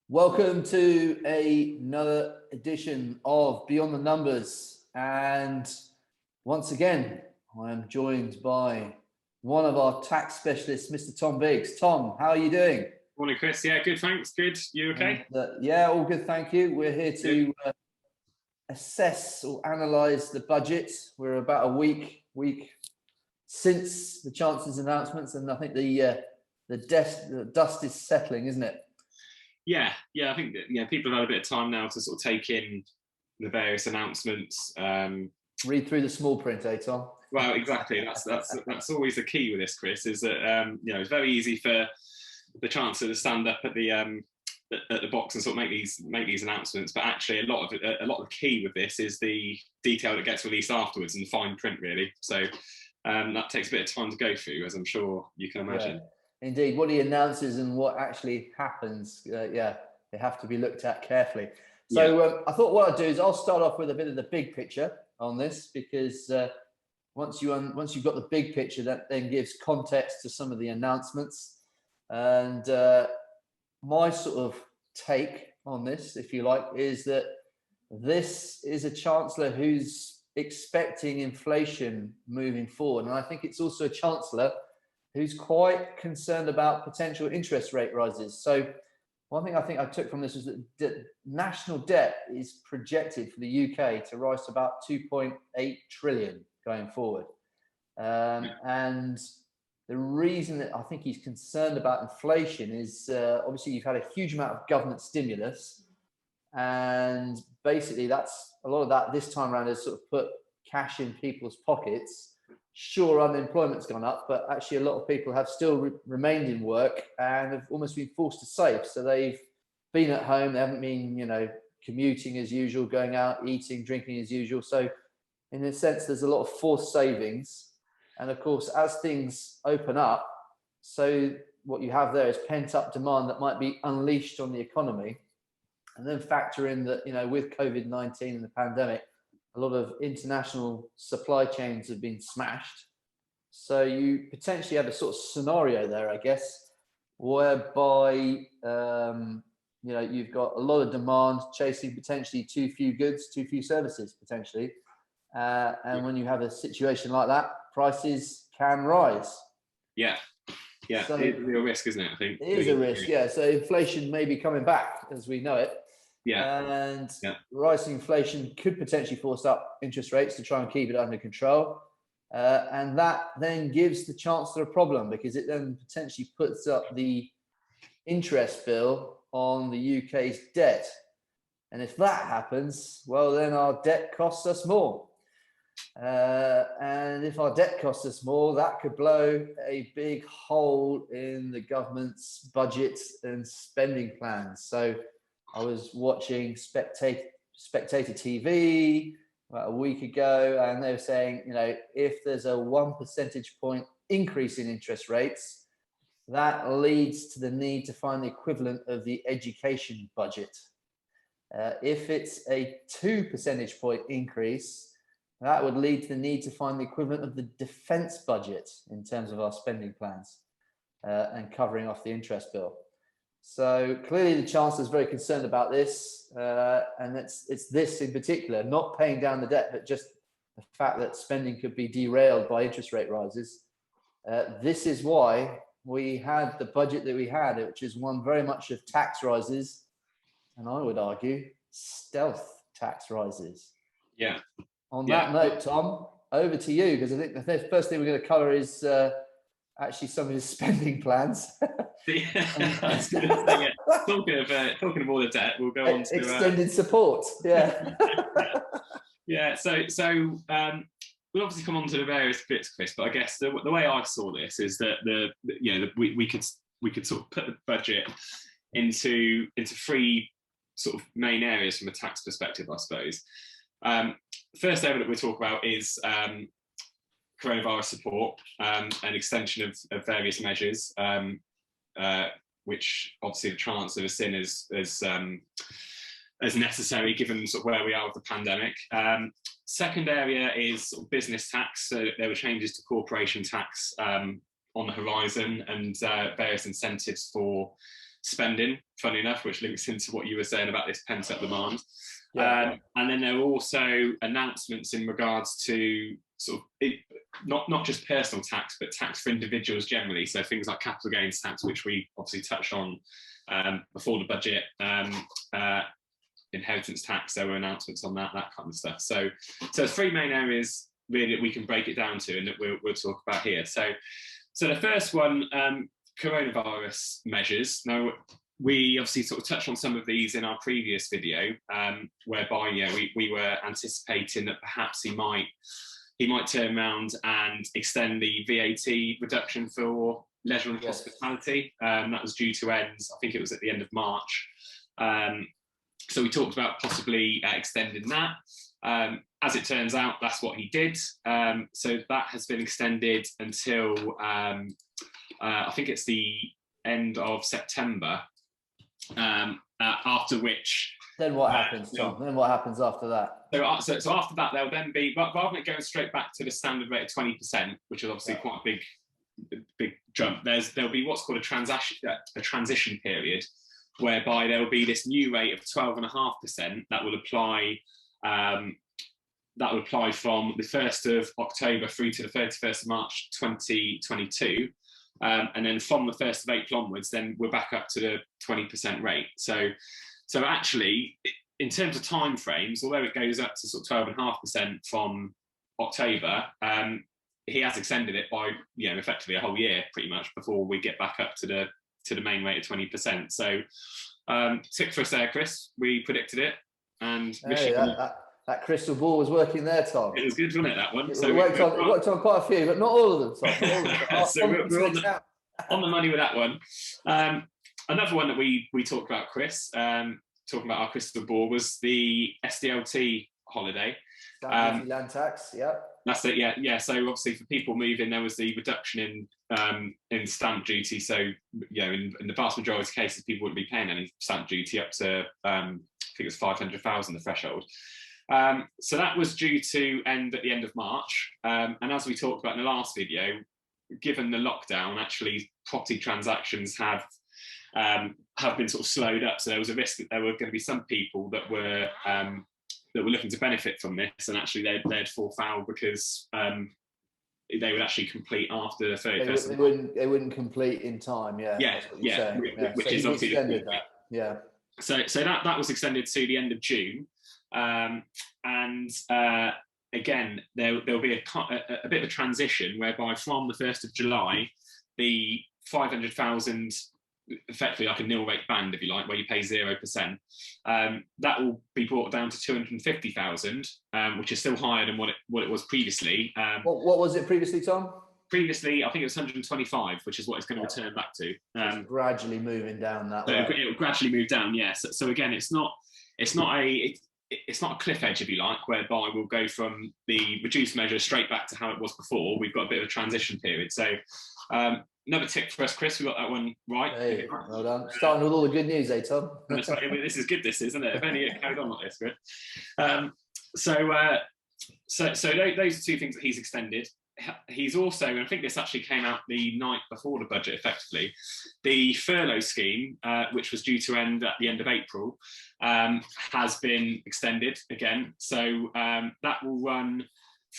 Welcome to another edition of Beyond the Numbers. And once again, I am joined by one of our tax specialists, Mr. Tom Biggs. Tom, how are you doing? Morning, Chris. Yeah, good, thanks. Good. You okay? Yeah, all good, thank you. We're here to assess or analyse the budget. We're about a week since the Chancellor's announcements, and I think the dust is settling, isn't it? Yeah. I think that, people have had a bit of time now to sort of take in the various announcements. Read through the small print, eh, Tom? Well, exactly. That's always the key with this, Chris. Is that it's very easy for the Chancellor to stand up at the box and sort of make these announcements, but actually a lot of the key with this is the detail that gets released afterwards and the fine print, really. So that takes a bit of time to go through, as I'm sure you can imagine. Yeah. Indeed, what he announces and what actually happens, they have to be looked at carefully. So I thought what I'd do is I'll start off with a bit of the big picture on this, because once you've got the big picture, that then gives context to some of the announcements. And my sort of take on this, if you like, is that this is a Chancellor who's expecting inflation moving forward. And I think it's also a Chancellor who's quite concerned about potential interest rate rises. So one thing I think I took from this is that the national debt is projected for the UK to rise to about 2.8 trillion going forward. And the reason that I think he's concerned about inflation is obviously you've had a huge amount of government stimulus, and basically that's a lot of that this time around has sort of put cash in people's pockets. Sure, unemployment's gone up, but actually a lot of people have still remained in work and have almost been forced to save. So they've been at home, they haven't been, commuting as usual, going out, eating, drinking as usual. So in a sense, there's a lot of forced savings. And of course, as things open up, so what you have there is pent-up demand that might be unleashed on the economy. And then factor in that, with COVID-19 and the pandemic, a lot of international supply chains have been smashed. So you potentially have a sort of scenario there, I guess, whereby, you've got a lot of demand chasing potentially too few goods, too few services, potentially. And when you have a situation like that, prices can rise. Yeah. So, it's a real risk, isn't it? I think it is a risk. Yeah. So inflation may be coming back as we know it. And rising inflation could potentially force up interest rates to try and keep it under control. And that then gives the Chancellor a problem, because it then potentially puts up the interest bill on the UK's debt. And if that happens, well, then our debt costs us more. And if our debt costs us more, that could blow a big hole in the government's budget and spending plans. So I was watching Spectator TV about a week ago, and they were saying, if there's a 1 percentage point increase in interest rates, that leads to the need to find the equivalent of the education budget. If it's a 2 percentage point increase, that would lead to the need to find the equivalent of the defence budget in terms of our spending plans and covering off the interest bill. So clearly the Chancellor is very concerned about this, and it's this in particular, not paying down the debt, but just the fact that spending could be derailed by interest rate rises. This is why we had the budget that we had, which is one very much of tax rises, and I would argue stealth tax rises. Yeah. On that note, Tom, over to you, because I think the first thing we're going to cover is actually some of his spending plans. Talking of all the debt, we'll go on to extended support. Yeah. So we'll obviously come on to the various bits, Chris. But I guess the way I saw this is that we could sort of put the budget into three sort of main areas from a tax perspective, I suppose. First area that we'll talk about is coronavirus support, an extension of various measures, which obviously the Chancellor has seen as necessary given sort of where we are with the pandemic. Second area is sort of business tax. So there were changes to corporation tax on the horizon, and various incentives for spending, funny enough, which links into what you were saying about this pent-up demand. Yeah. And then there were also announcements in regards to sort of not just personal tax, but tax for individuals generally. So things like capital gains tax, which we obviously touched on before the budget, inheritance tax. There were announcements on that kind of stuff. So three main areas really that we can break it down to, and that we'll talk about here. So the first one, coronavirus measures. Now, we obviously sort of touched on some of these in our previous video, whereby we were anticipating that perhaps he might turn around and extend the VAT reduction for leisure and hospitality. That was due to end, I think it was at the end of March. So we talked about possibly extending that. As it turns out, that's what he did. So that has been extended until I think it's the end of September. After which, then what happens, Tom? Then what happens after that? So after that, there'll then be, rather than it going straight back to the standard rate of 20%, which is obviously quite a big jump, there'll be what's called a transition period, whereby there will be this new rate of 12.5% that will apply. That will apply from the 1st of October through to the 31st of March 2022. And then from the 1st of April onwards, then we're back up to the 20% rate. So actually, in terms of timeframes, although it goes up to sort of 12.5% from October, he has extended it by effectively a whole year, pretty much, before we get back up to the main rate of 20%. So tick for us there, Chris. We predicted it, and that crystal ball was working there, Tom. It was good, wasn't it, that one? It worked on quite a few, but not all of them, Tom. All of them. So we're on the money with that one. Another one that we talked about, Chris, talking about our crystal ball, was the Sdlt Holiday. Land tax, yeah. That's it, yeah. So obviously for people moving, there was the reduction in stamp duty. So in the vast majority of cases, people wouldn't be paying any stamp duty up to I think it was 500,000, the threshold. So that was due to end at the end of March. And as we talked about in the last video, given the lockdown, actually property transactions have been sort of slowed up. So there was a risk that there were going to be some people that were looking to benefit from this, and actually they'd fall foul because they would actually complete after the 31st. They wouldn't complete in time. Yeah. Which is obviously extended that. Yeah. So that was extended to the end of June. And again, there'll be a bit of a transition whereby from the 1st of July, the 500,000, effectively like a nil rate band, if you like, where you pay 0%, that will be brought down to 250,000, which is still higher than what it was previously. What was it previously, Tom? Previously, I think it was 125, which is what it's going to return back to. It's gradually moving down that way. It will gradually move down, yes. So again, it's not a cliff edge, if you like, whereby we'll go from the reduced measure straight back to how it was before. We've got a bit of a transition period. So another tick for us, Chris. We got that one right. Hey, well done. Starting with all the good news, Tom? This is good, this, isn't it? If only it carried on like this, good. So those are two things that he's extended. He's also, and I think this actually came out the night before the budget, effectively, the furlough scheme, which was due to end at the end of April, has been extended again. So that will run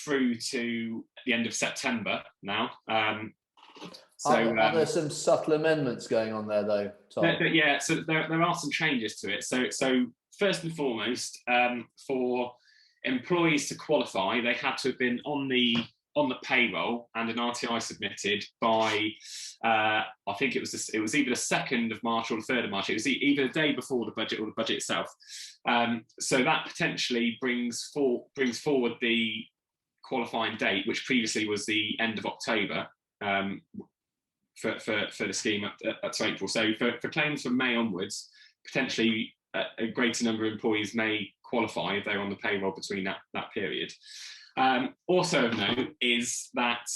through to the end of September now. Are there some subtle amendments going on there, though, Tom? Yeah, so there are some changes to it. So first and foremost, for employees to qualify, they had to have been on the payroll and an RTI submitted by I think it was either the 2nd of March or the 3rd of March. It was either the day before the budget or the budget itself. So that potentially brings forward the qualifying date, which previously was the end of October, for the scheme up to April. So for claims from May onwards, potentially a greater number of employees may qualify if they're on the payroll between that period. Also of note is that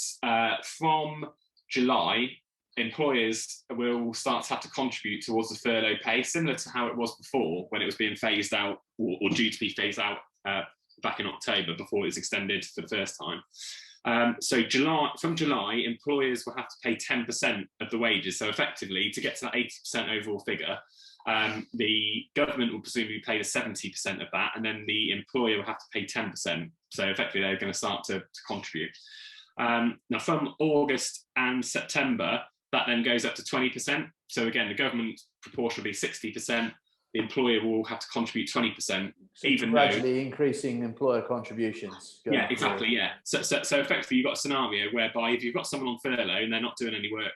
from July, employers will start to have to contribute towards the furlough pay, similar to how it was before when it was being phased out or due to be phased out back in October before it was extended for the first time. So from July, employers will have to pay 10% of the wages. So effectively, to get to that 80% overall figure, the government will presumably pay the 70% of that, and then the employer will have to pay 10%. So effectively, they're going to start to contribute. Now, from August and September, that then goes up to 20%. So again, the government proportion will be 60%. The employer will have to contribute 20%, so even gradually increasing employer contributions. Yeah, exactly. Yeah. So effectively, you've got a scenario whereby if you've got someone on furlough and they're not doing any work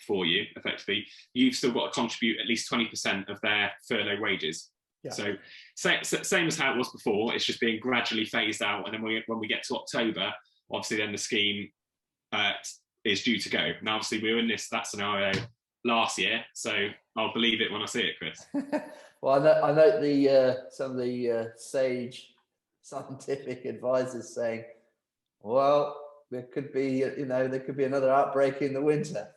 for you, effectively, you've still got to contribute at least 20% of their furlough wages. Yeah. So same as how it was before. It's just being gradually phased out, and then when we get to October, obviously, then the scheme is due to go. Now, obviously, we were in that scenario last year, so I'll believe it when I see it, Chris. Well, I note some of the sage scientific advisors saying, well, there could be another outbreak in the winter.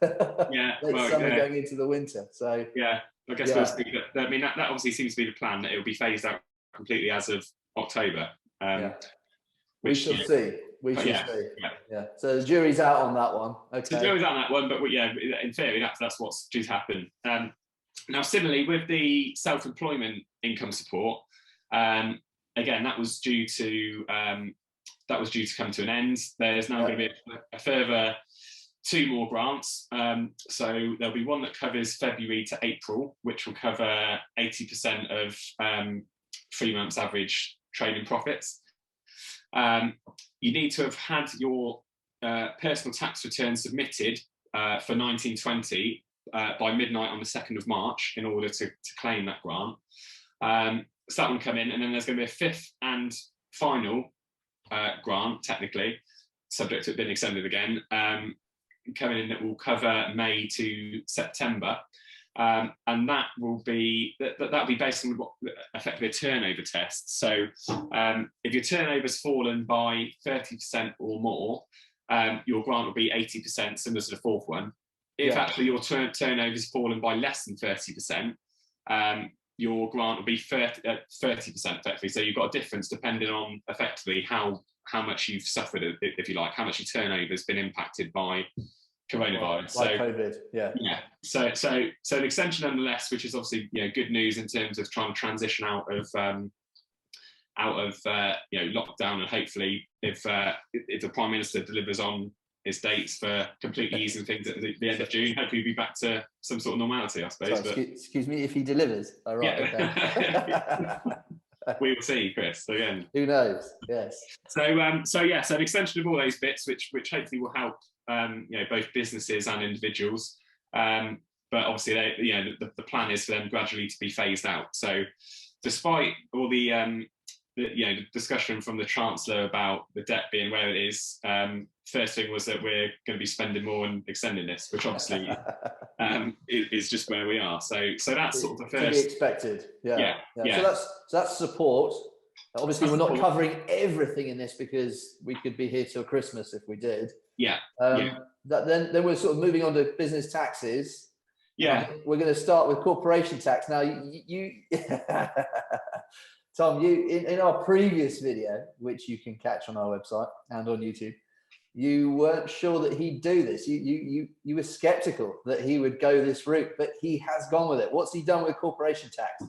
Yeah, late summer going into the winter. So yeah, I guess we'll see. I mean, that obviously seems to be the plan, that it will be phased out completely as of October. We shall see. We shall see. Yeah. So the jury's out on that one. Okay. So the jury's out on that one, but yeah, in theory, that's what's due to happen. Now, similarly, with the self-employment income support, again, that was due to come to an end. There's now going to be a further 2 more grants. So there'll be one that covers February to April, which will cover 80% of 3 months average trading profits. You need to have had your personal tax return submitted for 1920 by midnight on the 2nd of March in order to claim that grant. So that one come in, and then there's going to be a 5th and final grant, technically, subject to it being extended again, coming in that will cover May to September. And that will be based on what effectively a turnover test. So if your turnover's fallen by 30% or more, your grant will be 80%, similar to the 4th one. If actually your turnover's fallen by less than 30%, your grant will be 30% effectively. So you've got a difference depending on effectively how much you've suffered, if you like, how much your turnover has been impacted by coronavirus. By COVID, yeah. So an extension nonetheless, which is obviously good news in terms of trying to transition out of lockdown, and hopefully if the Prime Minister delivers on his dates for completely easing things at the end of June, hopefully we'll be back to some sort of normality, I suppose. Sorry, excuse me, if he delivers. Oh, right, okay. We will see, Chris. So again, who knows? Yes. So an extension of all those bits, which hopefully will help both businesses and individuals. But obviously, the plan is for them gradually to be phased out. So, despite all the discussion from the Chancellor about the debt being where it is, first thing was that we're going to be spending more and extending this, which obviously is just where we are. So that's sort of the first. To be expected. Yeah. So that's support. Obviously, we're not covering everything in this because we could be here till Christmas if we did. Then we're sort of moving on to business taxes. We're going to start with corporation tax. Now, you Tom, in our previous video, which you can catch on our website and on YouTube, you weren't sure that he'd do this. You were skeptical that he would go this route, but he has gone with it. What's he done with corporation tax?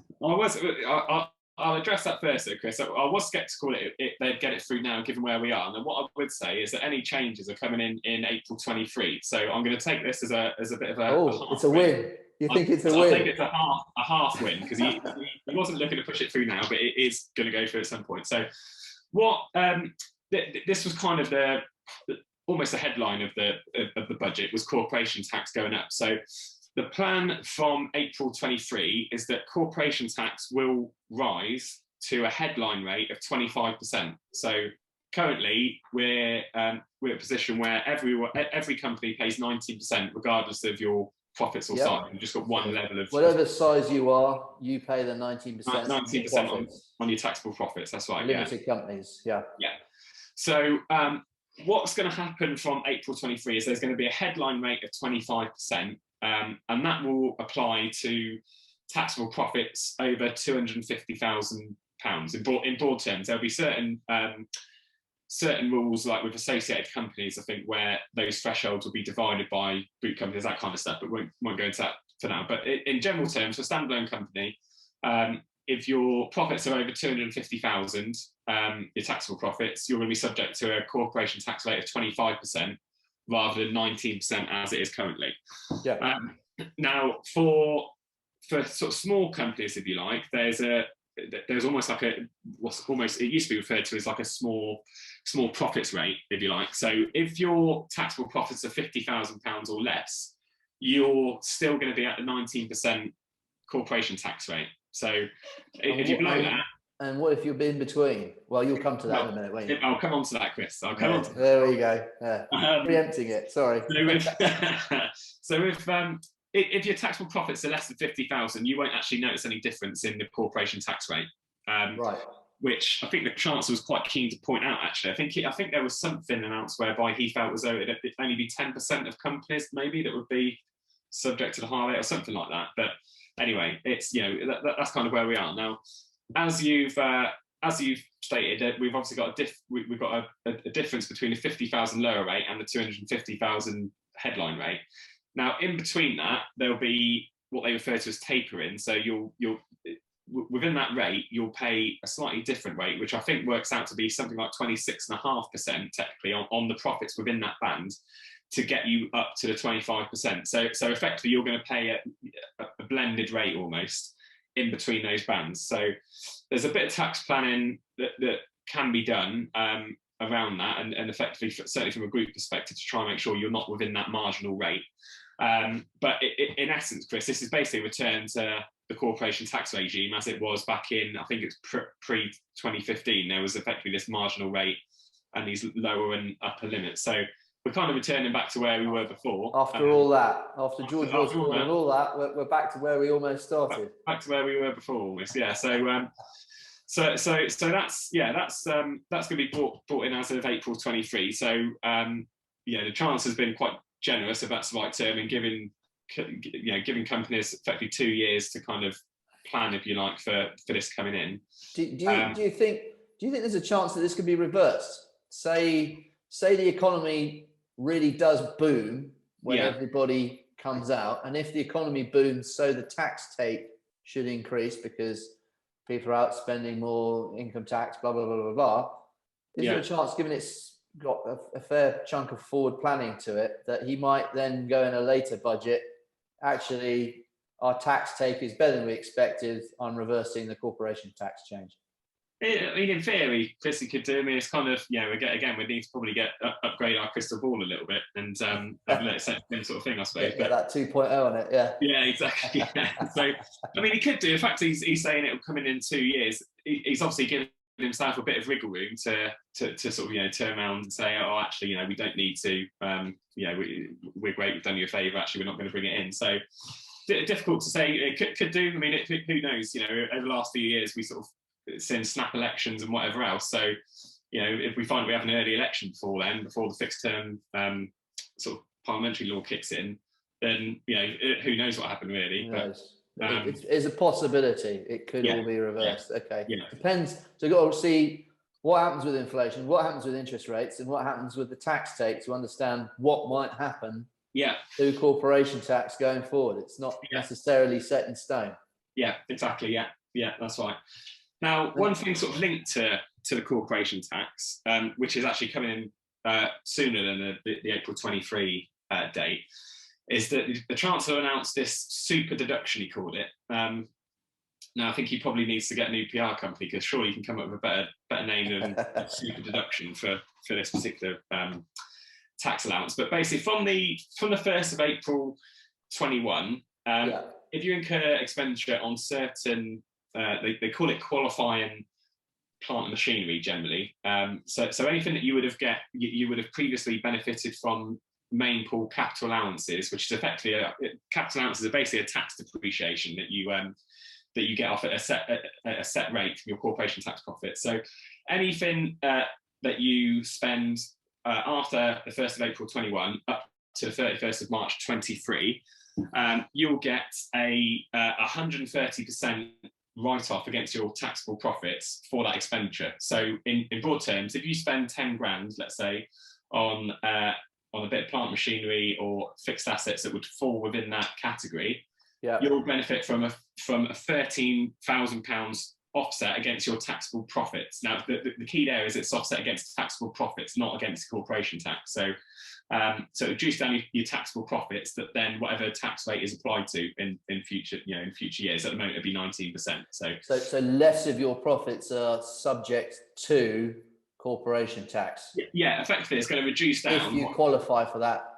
I'll address that first, though, Chris. I was sceptical they'd get it through now, given where we are. And what I would say is that any changes are coming in April 23. So I'm going to take this as a bit of a it's a win. You think it's a win? I think it's a half win, because he wasn't looking to push it through now, but it is going to go through at some point. So this was kind of almost the headline of the budget, was corporation tax going up. So the plan from April 23 is that corporation tax will rise to a headline rate of 25%. So currently we're in a position where every company pays 19%, regardless of your profits or size. You've just got one level of whatever size you are, you pay the 19%. 19% on your taxable profits. That's right. Limited companies. Yeah. So what's going to happen from April 23 is there's going to be a headline rate of 25%. And that will apply to taxable profits over £250,000. In broad terms, there'll be certain certain rules, like with associated companies, I think, where those thresholds will be divided by group companies, that kind of stuff, but won't go into that for now. But in general terms, for a standalone company, if your profits are over 250,000, your taxable profits, you're going to be subject to a corporation tax rate of 25% rather than 19% as it is currently. Yeah. Now, for sort of small companies, if you like, there's almost like it used to be referred to as like a small profits rate, if you like. So if your taxable profits are £50,000 or less, you're still going to be at the 19% corporation tax rate. So if you're below that. And what if you're in between? Well, you'll come to that in a minute, won't you? I'll come on to that, Chris. I'll come on to that. There we go. Yeah. Preempting it. Sorry. So if your taxable profits are less than 50,000, you won't actually notice any difference in the corporation tax rate. Right. Which I think the Chancellor was quite keen to point out. Actually, I think there was something announced whereby he felt as though it'd only be 10% of companies maybe that would be subject to the higher rate or something like that. But anyway, it's that's kind of where we are now. As you've stated, we've obviously got a difference between the 50,000 lower rate and the 250,000 headline rate. Now, in between that, there'll be what they refer to as tapering. So you'll within that rate, you'll pay a slightly different rate, which I think works out to be something like 26.5% technically on the profits within that band, to get you up to the 25%. So effectively, you're going to pay a blended rate almost in between those bands. So there's a bit of tax planning that can be done around that, and effectively, certainly from a group perspective, to try and make sure you're not within that marginal rate. But in essence, Chris, this is basically a return to the corporation tax regime as it was back in, I think it's pre-2015. There was effectively this marginal rate and these lower and upper limits. So we're kind of returning back to where we were before. After all that, after George Osborne and all that, we're back to where we almost started. Back to where we were before, almost. Yeah. So that's going to be brought in as of April 23. So the Chancellor's been quite generous, if that's the right term, in giving companies effectively 2 years to kind of plan, if you like, for this coming in. Do you think there's a chance that this could be reversed? Say the economy really does boom when everybody comes out, and if the economy booms, so the tax take should increase because people are out spending more income tax, blah blah blah blah blah. Is there a chance, given it's got a fair chunk of forward planning to it, that he might then go in a later budget, actually our tax take is better than we expected, I'm reversing the corporation tax change? I mean, in theory, Chris, he could do. I mean, it's kind of, again, we need to probably upgrade our crystal ball a little bit and let it set the sort of thing, I suppose. Get that 2.0 on it, yeah. Yeah, exactly. Yeah. So, I mean, he could do. In fact, he's saying it'll come in 2 years. He's obviously giving himself a bit of wriggle room to sort of, turn around and say, oh, actually, we don't need to. We're great. We've done you a favour. Actually, we're not going to bring it in. So, difficult to say. It could do. I mean, who knows? Over the last few years, we sort of seen snap elections and whatever else. So, if we find we have an early election before the fixed term sort of parliamentary law kicks in, then who knows what happened really. It's a possibility. It could all be reversed. Okay. Depends. So you've got to see what happens with inflation, what happens with interest rates, and what happens with the tax take to understand what might happen to corporation tax going forward. It's not necessarily set in stone. Yeah, exactly. Yeah, that's right. Now, one thing sort of linked to the corporation tax, which is actually coming in sooner than the April 23 date, is that the Chancellor announced this super deduction, he called it. Now, I think he probably needs to get a new PR company, because surely he can come up with a better name than super deduction for this particular tax allowance. But basically, from the 1st of April 21, if you incur expenditure on certain they call it qualifying plant and machinery generally. So anything that you would have previously benefited from main pool capital allowances, which is effectively capital allowances are basically a tax depreciation that you get off at a set rate from your corporation tax profits. So anything that you spend after the 1st of April 21 up to the 31st of March 23, you'll get a 130% write-off against your taxable profits for that expenditure. So in broad terms, if you spend 10 grand, let's say, on a bit of plant machinery or fixed assets that would fall within that category, you'll benefit from a £13,000 offset against your taxable profits. Now, the key there is it's offset against taxable profits, not against corporation tax. So reduce down your taxable profits that then whatever tax rate is applied to in future years. At the moment, it'd be 19%. So less of your profits are subject to corporation tax. Yeah, effectively, it's going to reduce down if you qualify for that.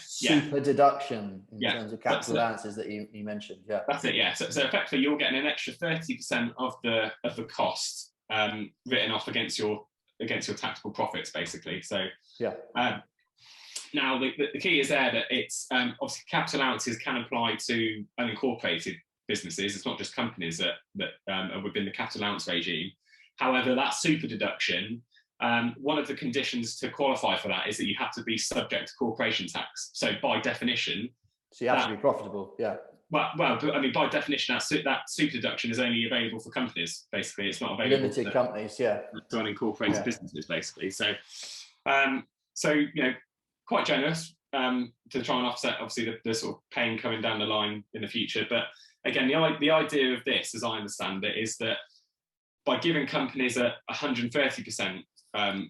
Super deduction in terms of capital allowances that you mentioned. Yeah, that's it. Yeah, so effectively, you're getting an extra 30% of the cost written off against your taxable profits, basically. So now the key is there that it's obviously capital allowances can apply to unincorporated businesses. It's not just companies that are within the capital allowance regime. However, that super deduction, one of the conditions to qualify for that is that you have to be subject to corporation tax. So by definition, you have to be profitable. Yeah. Well, I mean, by definition, that super deduction is only available for companies. Basically, it's not available limited companies. Yeah. To unincorporated businesses, basically. So, quite generous to try and offset, obviously, the sort of pain coming down the line in the future. But again, the idea of this, as I understand it, is that by giving companies a 130%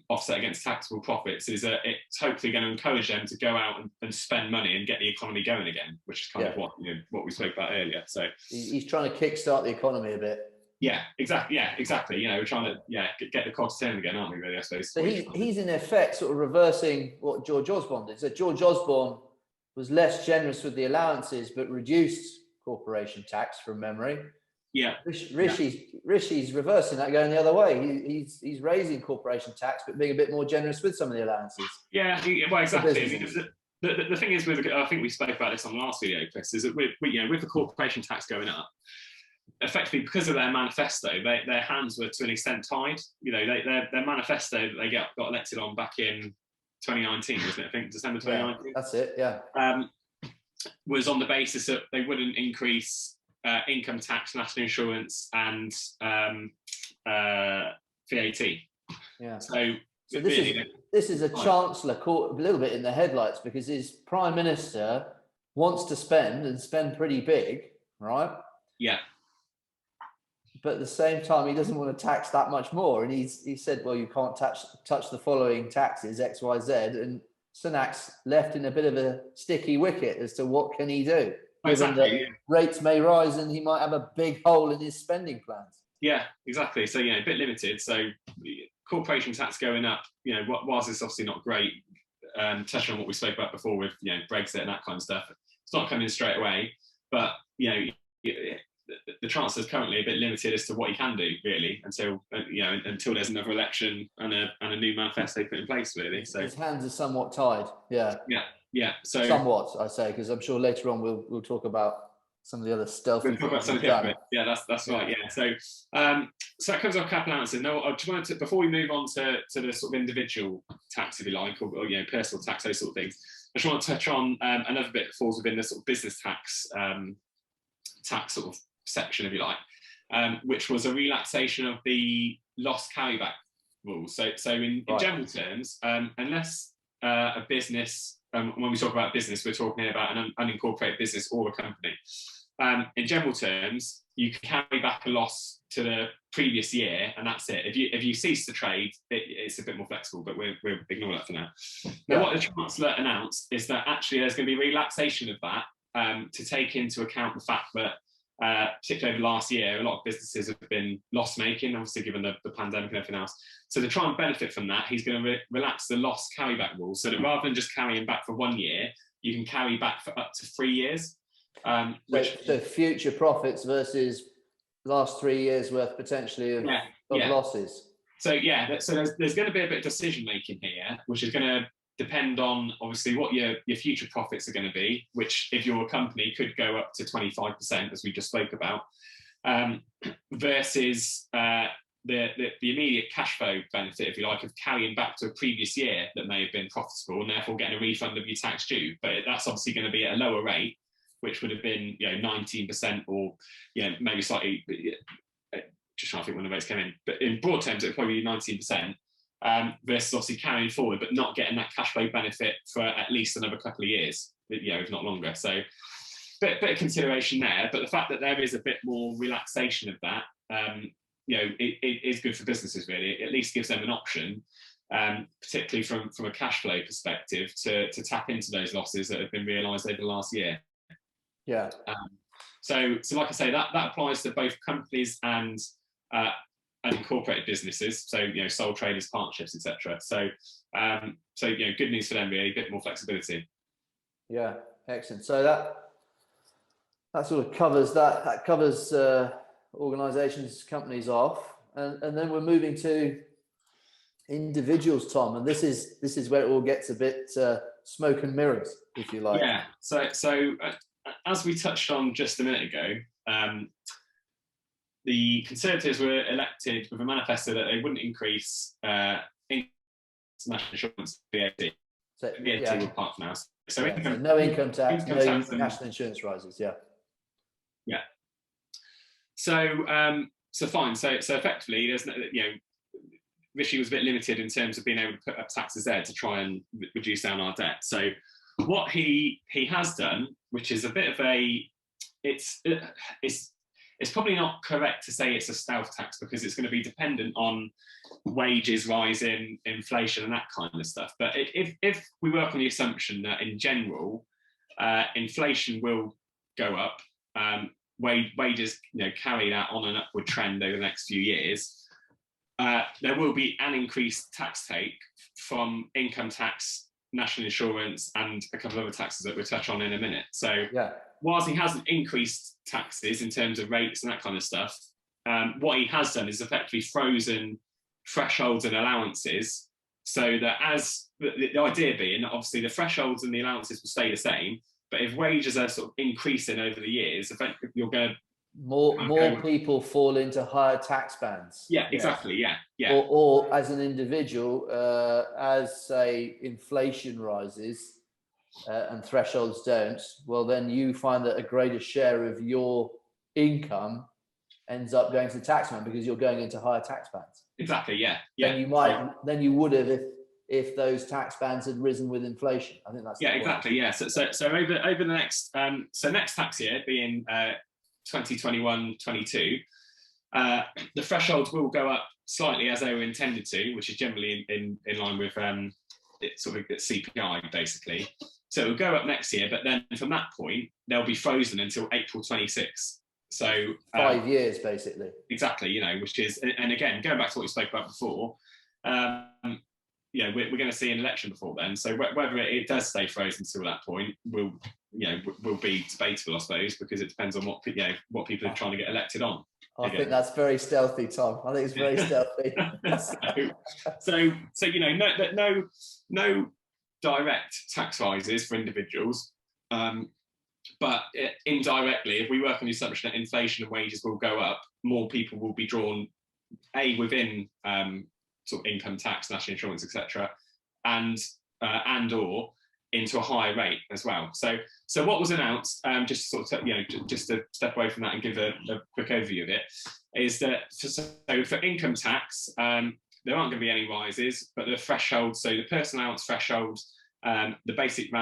offset against taxable profits, is that it's hopefully going to encourage them to go out and spend money and get the economy going again, which is kind of what we spoke about earlier. So he's trying to kickstart the economy a bit. Yeah, exactly. We're trying to get the cogs turning again, aren't we? Really, I suppose. So he's in effect sort of reversing what George Osborne did. So George Osborne was less generous with the allowances, but reduced corporation tax, from memory. Yeah. Rishi's reversing that, going the other way. He's raising corporation tax, but being a bit more generous with some of the allowances. Yeah, well, exactly. The thing is, I think we spoke about this on the last video, Chris, is that with the corporation tax going up, effectively because of their manifesto, their hands were to an extent tied. Their manifesto that they got elected on back in 2019, wasn't it? I think December 2019. Yeah, that's it. Yeah. Was on the basis that they wouldn't increase income tax, national insurance, and VAT. Yeah. So this is a Chancellor caught a little bit in the headlights because his Prime Minister wants to spend pretty big, right? Yeah. But at the same time, he doesn't want to tax that much more, and he said, "Well, you can't touch the following taxes X, Y, Z." And Sunak's left in a bit of a sticky wicket as to what can he do. Exactly. Rates may rise and he might have a big hole in his spending plans. Yeah, exactly. So, a bit limited. So corporation tax going up, whilst it's obviously not great, touching on what we spoke about before with, Brexit and that kind of stuff, it's not coming straight away. But, the Chancellor's currently a bit limited as to what he can do, really, until there's another election and a new manifesto put in place, really. So his hands are somewhat tied. Yeah. Yeah. So somewhat, I say, because I'm sure later on we'll talk about some of the other stealthy things. Yeah, that's right. Yeah. So that covers our capital allowances. Now, I just wanted to, before we move on to the sort of individual tax, if you like, or personal tax, those sort of things, I just want to touch on another bit that falls within the sort of business tax sort of section, if you like, which was a relaxation of the loss carryback rules. So in general terms, unless a business, when we talk about business, we're talking here about an unincorporated business or a company. In general terms, you can carry back a loss to the previous year, and that's it. If you cease to trade, it's a bit more flexible, but we'll ignore that for now. Now, what the Chancellor announced is that actually there's going to be relaxation of that to take into account the fact that particularly over the last year, a lot of businesses have been loss-making, obviously given the pandemic and everything else. So to try and benefit from that, he's going to relax the loss carryback rule, so that rather than just carrying back for 1 year, you can carry back for up to 3 years. So future profits versus last 3 years worth potentially of losses. So there's going to be a bit of decision making here, which is going to depend on obviously what your future profits are going to be, which if you're a company could go up to 25%, as we just spoke about, versus the immediate cash flow benefit, if you like, of carrying back to a previous year that may have been profitable and therefore getting a refund of your tax due. But that's obviously going to be at a lower rate which would have been 19% or maybe slightly. Just trying to think when the rates came in, but in broad terms, it would probably be 19%. Versus obviously carrying forward, but not getting that cash flow benefit for at least another couple of years, if not longer. So, bit of consideration there. But the fact that there is a bit more relaxation of that, it is good for businesses. Really, it at least gives them an option, particularly from a cash flow perspective, to tap into those losses that have been realised over the last year. Yeah. So like I say, that applies to both companies and incorporated businesses, so sole traders, partnerships, etc. So good news for them, really, a bit more flexibility. Yeah, excellent. So that sort of covers that covers organisations, companies off, and then we're moving to individuals, Tom, and this is where it all gets a bit smoke and mirrors, if you like. Yeah. So as we touched on just a minute ago. The Conservatives were elected with a manifesto that they wouldn't increase national insurance VAT. So, VAT will part now. So no income tax, no national insurance rises. Yeah. Yeah. So fine. So effectively, there's Rishi was a bit limited in terms of being able to put up taxes there to try and reduce down our debt. So what he has done, which is a bit of it's probably not correct to say it's a stealth tax, because it's going to be dependent on wages rising, inflation, and that kind of stuff. But if we work on the assumption that in general, inflation will go up, wages carry that on an upward trend over the next few years, there will be an increased tax take from income tax, national insurance, and a couple of other taxes that we'll touch on in a minute. So whilst he hasn't increased taxes in terms of rates and that kind of stuff, what he has done is effectively frozen thresholds and allowances, so that as the idea being, obviously the thresholds and the allowances will stay the same, but if wages are sort of increasing over the years, effectively you're going to more people fall into higher tax bands. Yeah, exactly. Yeah. Or as an individual, as say inflation rises and thresholds don't, well, then you find that a greater share of your income ends up going to the tax man because you're going into higher tax bands. Exactly. Yeah. Then you would have if those tax bands had risen with inflation. I think that's exactly. Yeah. So over the next next tax year being 2021-22, the thresholds will go up slightly as they were intended to, which is generally in line with sort of CPI basically. So it will go up next year, but then from that point they'll be frozen until April 26. So 5 years basically. Exactly, which is, and again, going back to what we spoke about before, we're going to see an election before then. So whether it does stay frozen until that point will be debatable, I suppose, because it depends on what people are trying to get elected on. I think that's very stealthy, Tom. I think it's very stealthy. so no direct tax rises for individuals, but indirectly, if we work on the assumption that inflation and wages will go up, more people will be drawn within sort of income tax, national insurance, etc., and or into a higher rate as well. So what was announced, just sort of just to step away from that and give a quick overview of it, is that for income tax, there aren't going to be any rises, but the threshold, so the personal allowance threshold, the basic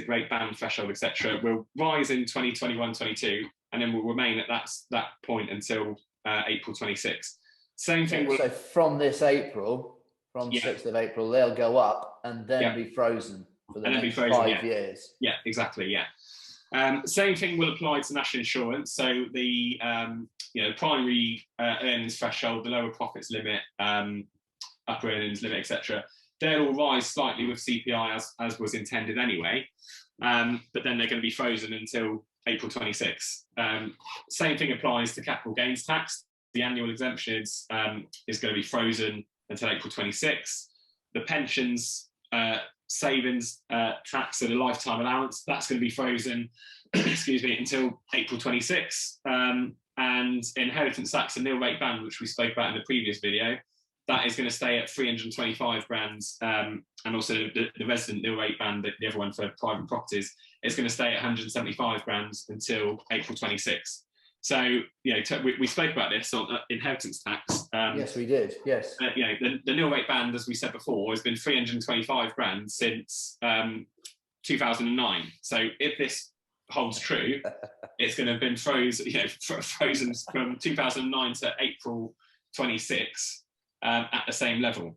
rate band threshold, etc., will rise in 2021-22, and then will remain at that point until April 26. Same thing. So from this April, from 6th of April, they'll go up and then be frozen for the next 5 years. Yeah, exactly. Yeah. Same thing will apply to national insurance. So the primary earnings threshold, the lower profits limit, upper earnings limit, etc., they'll all rise slightly with CPI as was intended anyway, but then they're going to be frozen until April 26. Same thing applies to capital gains tax. The annual exemption is going to be frozen until April 26. The pensions savings tax, so the lifetime allowance, that's going to be frozen until April 26. And inheritance tax and nil rate band, which we spoke about in the previous video, that is going to stay at 325 grand, and also the resident nil rate band, the other one for private properties, it's going to stay at 175 grand until April 26. So, we spoke about this on inheritance tax. Yes, we did. Yes. The nil rate band, as we said before, has been 325 grand since 2009. So if this holds true, it's going to have been frozen from 2009 to April 26 at the same level.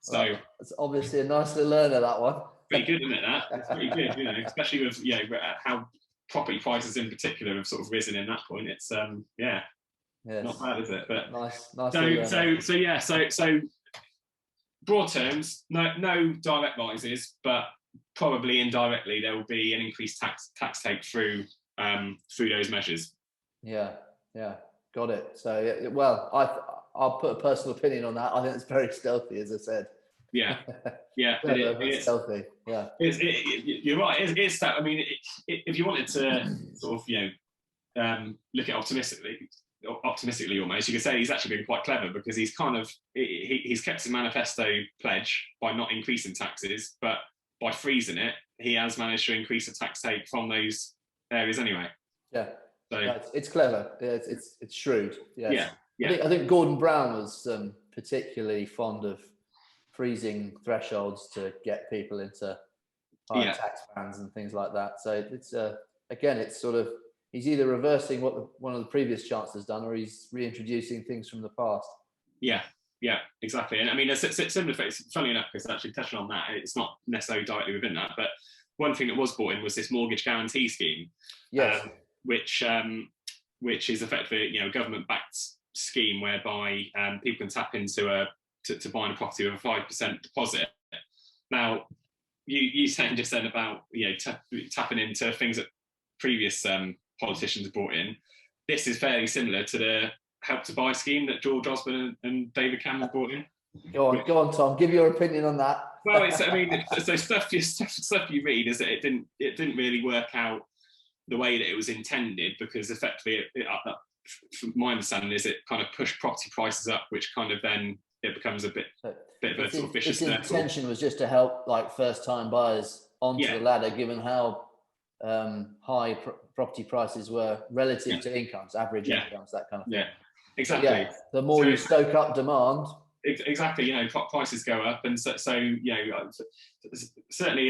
So it's obviously a nice little learner, that one. Pretty good, isn't it? It's pretty good, especially with how property prices in particular have sort of risen in that point. It's yes. Not bad, is it? But nice. So broad terms, no direct rises, but probably indirectly there will be an increased tax take through those measures. Yeah, got it. So well, I'll put a personal opinion on that. I think it's very stealthy, as I said. Yeah, it's stealthy. Yeah, you're right. It's that. I mean, if you wanted to sort of look at optimistically almost, you could say he's actually been quite clever, because he's kind of he's kept his manifesto pledge by not increasing taxes, but by freezing it, he has managed to increase the tax take from those areas anyway. Yeah, so it's clever. It's shrewd. Yes. Yeah. I think Gordon Brown was particularly fond of freezing thresholds to get people into higher tax bands and things like that. So it's again, it's sort of, he's either reversing what one of the previous chancellors done, or he's reintroducing things from the past. Yeah, exactly. And I mean, it's similar. It's funny enough, because actually touching on that, it's not necessarily directly within that, but one thing that was brought in was this mortgage guarantee scheme. Yes. Which is effectively a government-backed scheme whereby people can tap into to buying a property with a 5% deposit. Now, you saying just then about tapping into things that previous politicians brought in. This is fairly similar to the Help to Buy scheme that George Osborne and David Cameron brought in. Go on, Tom. Give your opinion on that. Well, so stuff you read is that it didn't really work out the way that it was intended, because effectively, from my understanding, is it kind of pushed property prices up, which kind of then it becomes a bit of a sort of vicious circle. Its intention was just to help first-time buyers onto the ladder, given how high property prices were relative to incomes, average incomes, that kind of thing. Yeah, exactly. So, the more you stoke up demand. Exactly, prices go up, and so certainly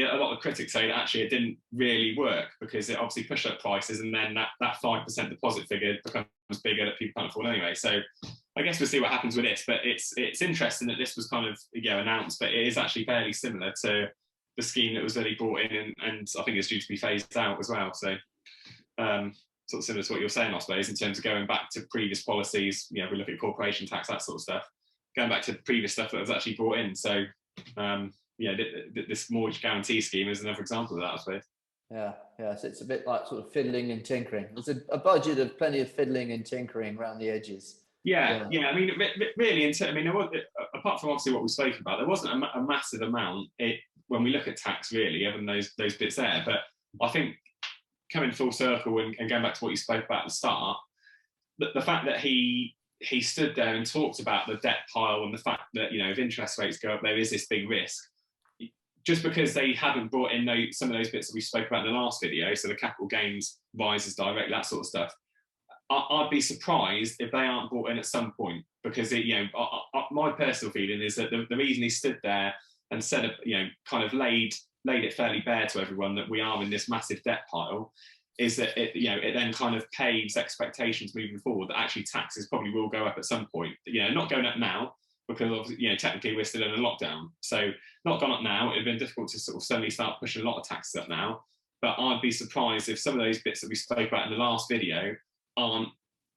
a lot of critics say that actually it didn't really work, because it obviously pushed up prices, and then that 5% deposit figure becomes bigger that people can't afford anyway. So I guess we'll see what happens with this, but it's interesting that this was kind of announced, but it is actually fairly similar to the scheme that was really brought in, and I think it's due to be phased out as well. So sort of similar to what you're saying, I suppose, in terms of going back to previous policies. We look at corporation tax, that sort of stuff, going back to previous stuff that was actually brought in. So this mortgage guarantee scheme is another example of that, I suppose. Yeah. So it's a bit like sort of fiddling and tinkering. There's a budget of plenty of fiddling and tinkering around the edges. Yeah. I mean, really, apart from obviously what we spoke about, there wasn't a massive amount when we look at tax, really, other than those bits there. But I think coming full circle and going back to what you spoke about at the start, the fact that he stood there and talked about the debt pile and the fact that, if interest rates go up, there is this big risk. Just because they hadn't brought in some of those bits that we spoke about in the last video, so the capital gains rises direct, that sort of stuff, I'd be surprised if they aren't brought in at some point, because my personal feeling is that the reason he stood there and said, kind of laid it fairly bare to everyone that we are in this massive debt pile, is that it then kind of paves expectations moving forward that actually taxes probably will go up at some point. Not going up now, because technically we're still in a lockdown, so not gone up now. It'd been difficult to sort of suddenly start pushing a lot of taxes up now. But I'd be surprised if some of those bits that we spoke about in the last video aren't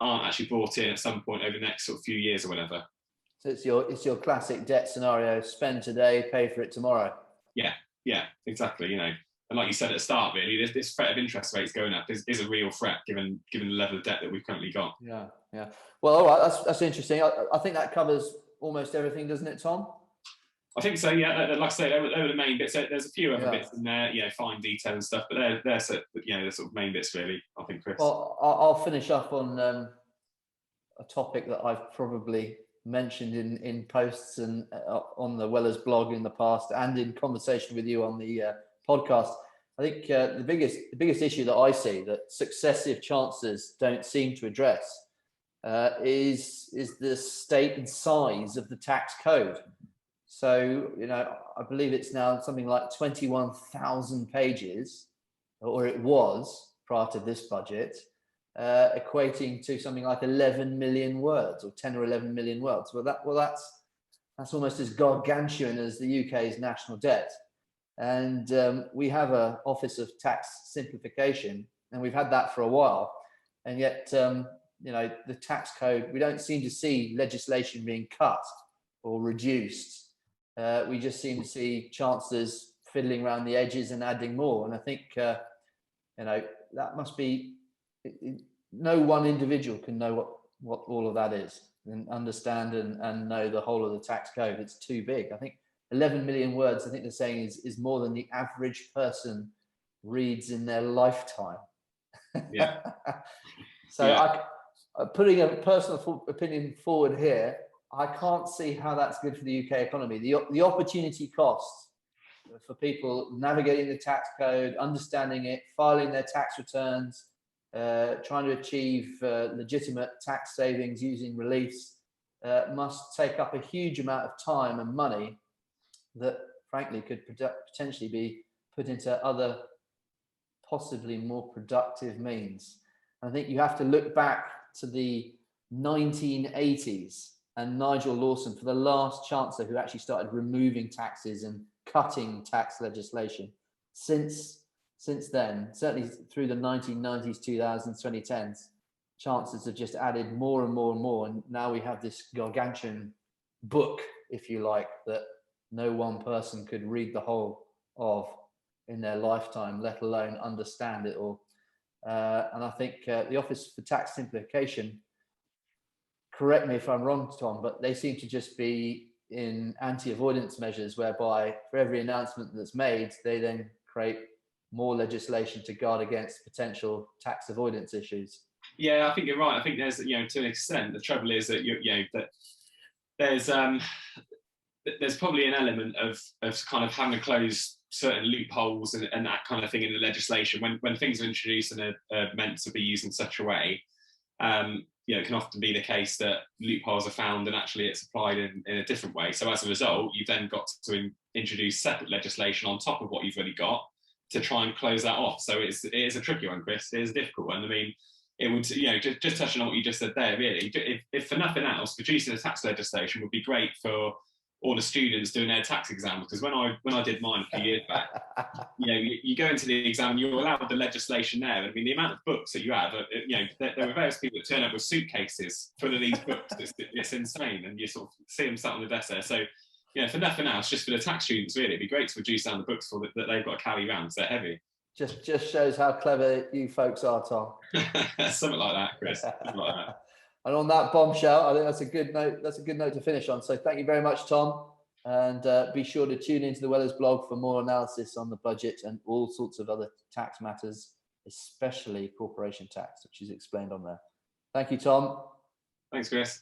actually brought in at some point over the next sort of few years or whatever. So it's your classic debt scenario: spend today, pay for it tomorrow. Yeah, exactly. And like you said at the start, really, this threat of interest rates going up is a real threat, given the level of debt that we've currently got. Yeah. Well, all right, that's interesting. I think that covers almost everything, doesn't it, Tom? I think so. Yeah, like I say, they were the main bits. There's a few other bits in there, fine detail and stuff, but they're the sort of main bits, really, I think, Chris. Well, I'll finish up on a topic that I've probably mentioned in posts and on the Wellers blog in the past, and in conversation with you on the podcast. I think the biggest issue that I see that successive chancellors don't seem to address is the state and size of the tax code. So, I believe it's now something like 21,000 pages, or it was prior to this budget, equating to something like 11 million words, or 10 or 11 million words. That's almost as gargantuan as the UK's national debt. And we have an Office of Tax Simplification, and we've had that for a while. And yet, the tax code, we don't seem to see legislation being cut or reduced. We just seem to see chancellors fiddling around the edges and adding more. And I think, that must be, no one individual can know what all of that is and understand and know the whole of the tax code. It's too big. I think 11 million words, I think they're saying is more than the average person reads in their lifetime. Yeah. So yeah. Putting a personal opinion forward here, I can't see how that's good for the UK economy. The opportunity cost for people navigating the tax code, understanding it, filing their tax returns, trying to achieve legitimate tax savings using reliefs, must take up a huge amount of time and money that frankly could potentially be put into other possibly more productive means. I think you have to look back to the 1980s and Nigel Lawson for the last chancellor who actually started removing taxes and cutting tax legislation. Since then, certainly through the 1990s, 2000s, 2010s, chancellors have just added more and more and more. And now we have this gargantuan book, if you like, that no one person could read the whole of in their lifetime, let alone understand it all. And I think the Office for Tax Simplification, correct me if I'm wrong, Tom, but they seem to just be in anti-avoidance measures, whereby for every announcement that's made, they then create more legislation to guard against potential tax avoidance issues. Yeah, I think you're right. I think there's, to an extent, the trouble is that that there's probably an element of kind of having to close certain loopholes and that kind of thing in the legislation when things are introduced and are meant to be used in such a way. It can often be the case that loopholes are found and actually it's applied in a different way. So as a result, you've then got to introduce separate legislation on top of what you've already got to try and close that off. So it is a tricky one, Chris. It is a difficult one. I mean, it would, just touching on what you just said there, really, if for nothing else, producing a tax legislation would be great for all the students doing their tax exam, because when I did mine a few years back, you go into the exam and you're allowed the legislation there. I mean, the amount of books that you have, there were various people that turn up with suitcases full of these books. It's insane, and you sort of see them sat on the desk there. So, for nothing else, just for the tax students, really, it'd be great to reduce down the books that they've got to carry around because they're heavy. Just shows how clever you folks are, Tom. Something like that, Chris. Something like that. And on that bombshell, I think that's a good note. That's a good note to finish on. So thank you very much, Tom. And be sure to tune into the Wellers blog for more analysis on the budget and all sorts of other tax matters, especially corporation tax, which is explained on there. Thank you, Tom. Thanks, Chris.